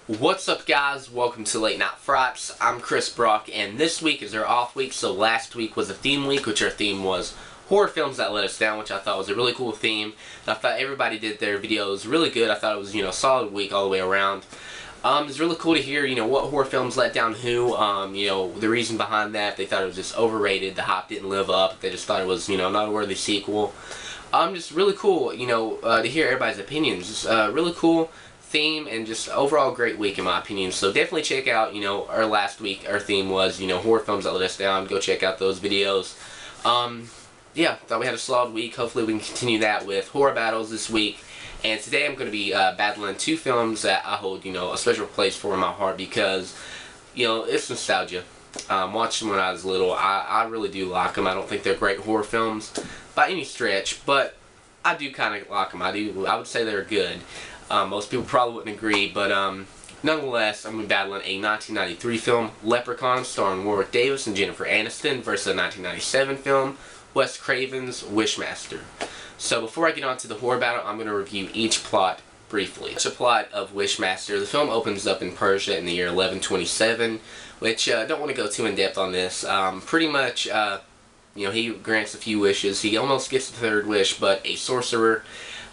What's up, guys? Welcome to Late Night Frights. I'm Chris Brock, and this week is our off week. So last week was a theme week, which our theme was horror films that let us down, which I thought was a really cool theme. I thought everybody did their videos really good. I thought it was, a solid week all the way around. It's really cool to hear, what horror films let down who, the reason behind that. They thought it was just overrated, the hype didn't live up, they just thought it was, not a worthy sequel. Just really cool, to hear everybody's opinions. Just really cool theme and just overall great week in my opinion. So definitely check out, our last week, our theme was, horror films that let us down. Go check out those videos. Yeah, thought we had a solid week. Hopefully we can continue that with horror battles this week. And today I'm going to be battling two films that I hold, a special place for in my heart because, it's nostalgia. Watched them when I was little. I really do like them. I don't think they're great horror films by any stretch, but I do kind of like them. I would say they're good. Most people probably wouldn't agree, but nonetheless, I'm going to be battling a 1993 film, Leprechaun, starring Warwick Davis and Jennifer Aniston, versus a 1997 film, Wes Craven's Wishmaster. So before I get on to the horror battle, I'm going to review each plot briefly. The plot of Wishmaster. The film opens up in Persia in the year 1127, which I don't want to go too in depth on this. Pretty much, he grants a few wishes. He almost gets the third wish, but a sorcerer,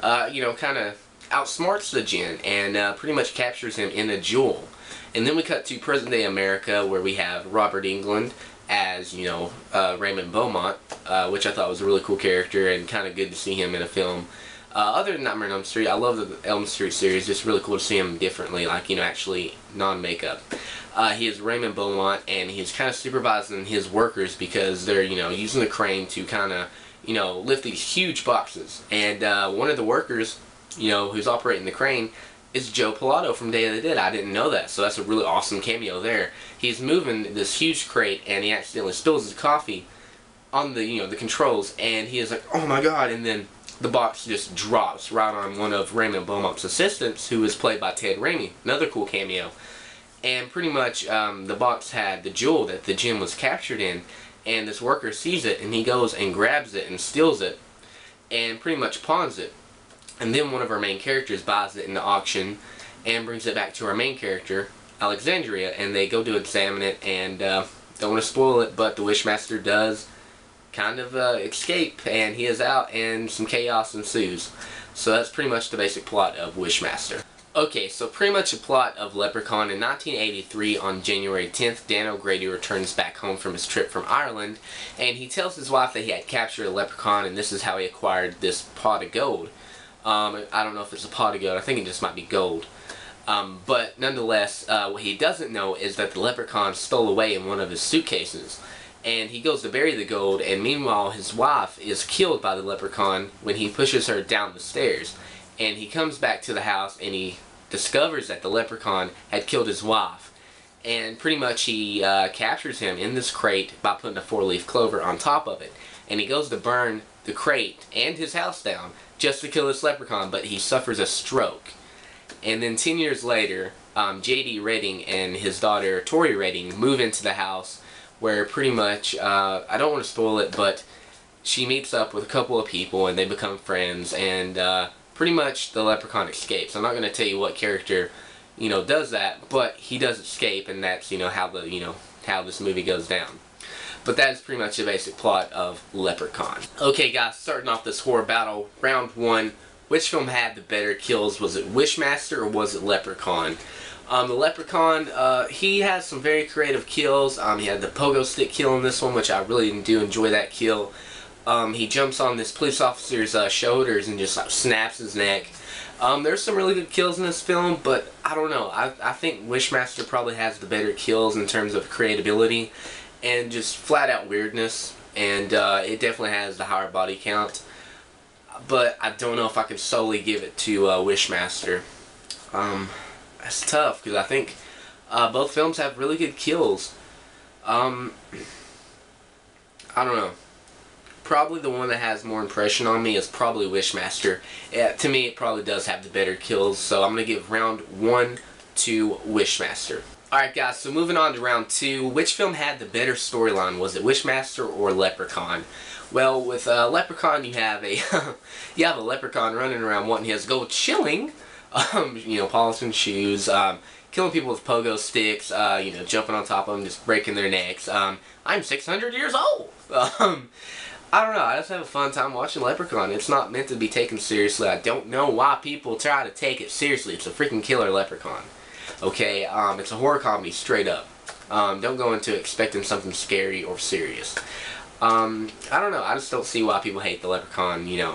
kind of outsmarts the djinn and pretty much captures him in a duel. And then we cut to present day America, where we have Robert Englund as Raymond Beaumont, which I thought was a really cool character and kind of good to see him in a film. Other than Nightmare on Elm Street, I love the Elm Street series. Just really cool to see him differently, like actually non-makeup. He is Raymond Beaumont, and he's kind of supervising his workers because they're using the crane to kind of lift these huge boxes. And one of the workers, who's operating the crane, is Joe Pilato from Day of the Dead. I didn't know that, so that's a really awesome cameo there. He's moving this huge crate, and he accidentally spills his coffee on the the controls, and he is like, oh my god, and then the box just drops right on one of Raymond Beaumont's assistants, who is played by Ted Raimi. Another cool cameo. And pretty much the box had the jewel that the djinn was captured in, and this worker sees it, and he goes and grabs it and steals it, and pretty much pawns it. And then one of our main characters buys it in the auction and brings it back to our main character, Alexandria, and they go to examine it, and don't want to spoil it, but the Wishmaster does kind of escape, and he is out, and some chaos ensues. So that's pretty much the basic plot of Wishmaster. Okay, so pretty much the plot of Leprechaun. In 1983, on January 10th, Dan O'Grady returns back home from his trip from Ireland, and he tells his wife that he had captured a leprechaun, and this is how he acquired this pot of gold. I don't know if it's a pot of gold. I think it just might be gold. But nonetheless, what he doesn't know is that the leprechaun stole away in one of his suitcases. And he goes to bury the gold, and meanwhile his wife is killed by the leprechaun when he pushes her down the stairs. And he comes back to the house, and he discovers that the leprechaun had killed his wife. And pretty much he captures him in this crate by putting a 4-leaf clover on top of it. And he goes to burn the crate and his house down just to kill this leprechaun, but he suffers a stroke. And then 10 years later, J.D. Redding and his daughter Tori Redding move into the house, where pretty much, I don't want to spoil it, but she meets up with a couple of people and they become friends, and pretty much the leprechaun escapes. I'm not going to tell you what character does that, but he does escape, and that's how this movie goes down. But that is pretty much the basic plot of Leprechaun. Okay guys, starting off this horror battle, round one. Which film had the better kills? Was it Wishmaster or was it Leprechaun? The Leprechaun, he has some very creative kills. He had the pogo stick kill in this one, which I really do enjoy that kill. He jumps on this police officer's shoulders and just snaps his neck. There's some really good kills in this film, but I don't know. I think Wishmaster probably has the better kills in terms of creatability and just flat out weirdness, and it definitely has the higher body count. But I don't know if I could solely give it to Wishmaster. That's tough, because I think both films have really good kills. I don't know. Probably the one that has more impression on me is probably Wishmaster. To me, it probably does have the better kills, so I'm going to give round one to Wishmaster. Alright guys, so moving on to round two. Which film had the better storyline? Was it Wishmaster or Leprechaun? Well, with Leprechaun, you have a you have a leprechaun running around wanting his gold shilling, polishing shoes, killing people with pogo sticks, you know, jumping on top of them, just breaking their necks. I'm 600 years old. I don't know, I just have a fun time watching Leprechaun. It's not meant to be taken seriously. I don't know why people try to take it seriously. It's a freaking killer Leprechaun. Okay, it's a horror comedy, straight up. Don't go into expecting something scary or serious. I don't know, I just don't see why people hate the Leprechaun, you know,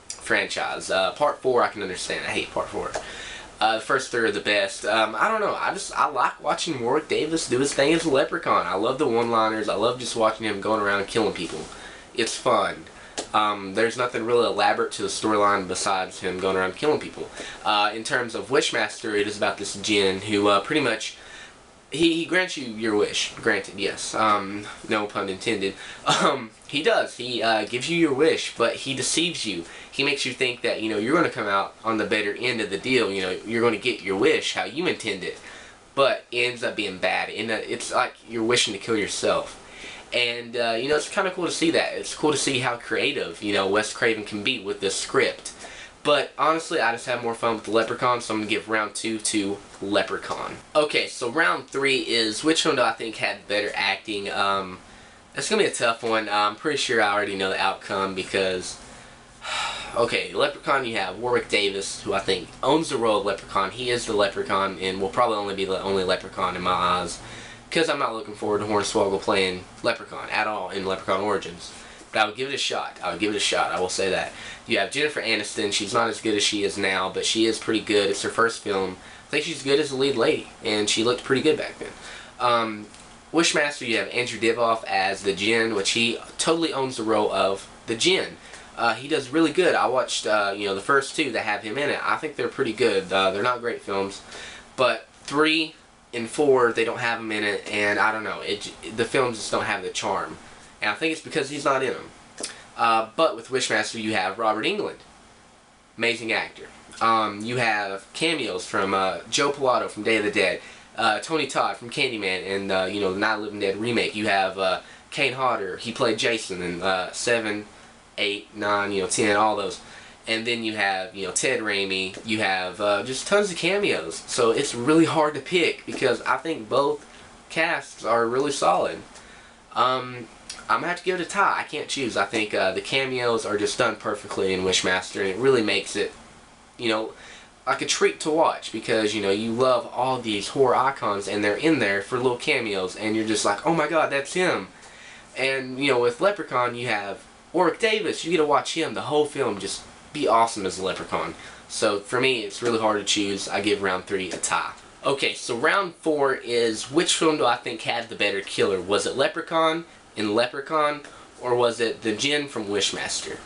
franchise. Part 4, I can understand. I hate Part 4. The first 3 are the best. I don't know, I like watching Warwick Davis do his thing as a Leprechaun. I love the one-liners. I love just watching him going around killing people. It's fun. There's nothing really elaborate to the storyline besides him going around killing people. In terms of Wishmaster, it is about this djinn who pretty much, he grants you your wish. Granted, yes. No pun intended. He does. He gives you your wish, but he deceives you. He makes you think that, you know, you're going to come out on the better end of the deal. You know, you're going to get your wish how you intend it. But it ends up being bad. It's like you're wishing to kill yourself. And, you know, it's kind of cool to see that. It's cool to see how creative, you know, Wes Craven can be with this script. But, honestly, I just have more fun with the Leprechaun, so I'm going to give round 2 to Leprechaun. Okay, so round 3 is which one do I think had better acting? It's going to be a tough one. I'm pretty sure I already know the outcome because... Okay, Leprechaun, you have Warwick Davis, who I think owns the role of Leprechaun. He is the Leprechaun, and will probably only be the only Leprechaun in my eyes. Because I'm not looking forward to Hornswoggle playing Leprechaun at all in Leprechaun Origins. But I would give it a shot. I would give it a shot. I will say that. You have Jennifer Aniston. She's not as good as she is now, but she is pretty good. It's her first film. I think she's good as the lead lady, and she looked pretty good back then. Wishmaster, you have Andrew Divoff as the djinn, which he totally owns the role of the djinn. He does really good. I watched, you know, the first 2 that have him in it. I think they're pretty good. They're not great films, but 3 and 4, they don't have him in it, and I don't know, the films just don't have the charm, and I think it's because he's not in them. But with Wishmaster, you have Robert Englund, amazing actor. You have cameos from Joe Pilato from Day of the Dead, Tony Todd from Candyman, and you know, the Night of the Living Dead remake. You have Kane Hodder, he played Jason in 7, 8, 9, you know, 10, all those. And then you have, you know, Ted Raimi. You have just tons of cameos. So it's really hard to pick because I think both casts are really solid. I'm going to have to give it a tie. I can't choose. I think the cameos are just done perfectly in Wishmaster, and it really makes it, you know, like a treat to watch because, you know, you love all these horror icons and they're in there for little cameos and you're just like, oh my god, that's him. And, you know, with Leprechaun you have Warwick Davis. You get to watch him the whole film just be awesome as a Leprechaun. So for me, it's really hard to choose. I give round 3 a tie. Okay, so round 4 is which film do I think had the better killer? Was it Leprechaun in Leprechaun, or was it the djinn from Wishmaster?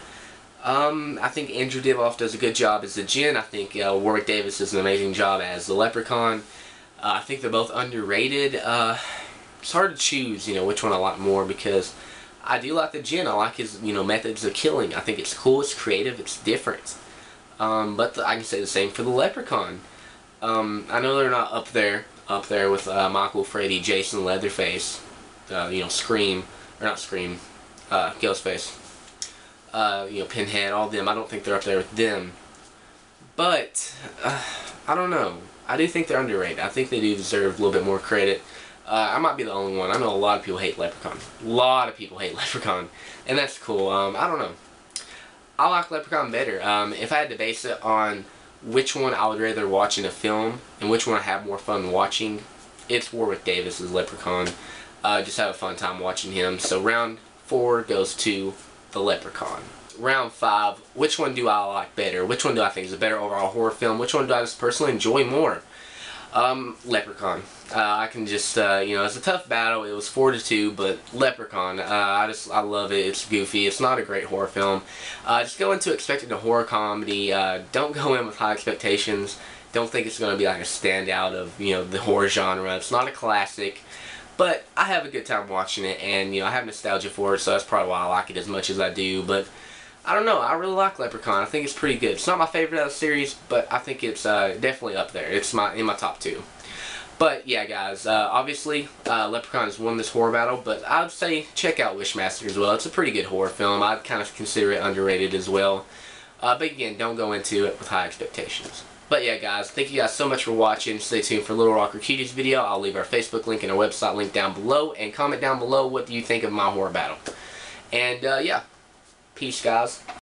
I think Andrew Divoff does a good job as the djinn. I think Warwick Davis does an amazing job as the Leprechaun. I think they're both underrated. It's hard to choose, you know, which one I like more because I do like the djinn. I like his, you know, methods of killing. I think it's cool, it's creative, it's different. But I can say the same for the Leprechaun. I know they're not up there with Michael, Freddy, Jason, Leatherface, you know, Scream, or not Scream, Ghostface, you know, Pinhead, all of them. I don't think they're up there with them. But I don't know. I do think they're underrated. I think they do deserve a little bit more credit. I might be the only one. I know a lot of people hate Leprechaun. A lot of people hate Leprechaun. And that's cool. I don't know. I like Leprechaun better. If I had to base it on which one I would rather watch in a film and which one I have more fun watching, it's Warwick Davis' Leprechaun. Just have a fun time watching him. So round 4 goes to the Leprechaun. Round 5, which one do I like better? Which one do I think is a better overall horror film? Which one do I just personally enjoy more? Leprechaun. I can just, you know, it's a tough battle. It was 4-2, but Leprechaun, I love it. It's goofy. It's not a great horror film. Just go into expecting a horror comedy. Don't go in with high expectations. Don't think it's going to be like a standout of, you know, the horror genre. It's not a classic, but I have a good time watching it, and, you know, I have nostalgia for it, so that's probably why I like it as much as I do. But I don't know. I really like Leprechaun. I think it's pretty good. It's not my favorite out of the series, but I think it's definitely up there. It's in my top 2. But yeah, guys, obviously Leprechaun has won this horror battle, but I would say check out Wishmaster as well. It's a pretty good horror film. I'd kind of consider it underrated as well. But again, don't go into it with high expectations. But yeah, guys, thank you guys so much for watching. Stay tuned for Little Rocker Cutie's video. I'll leave our Facebook link and our website link down below. And comment down below what do you think of my horror battle. And yeah, peace, guys.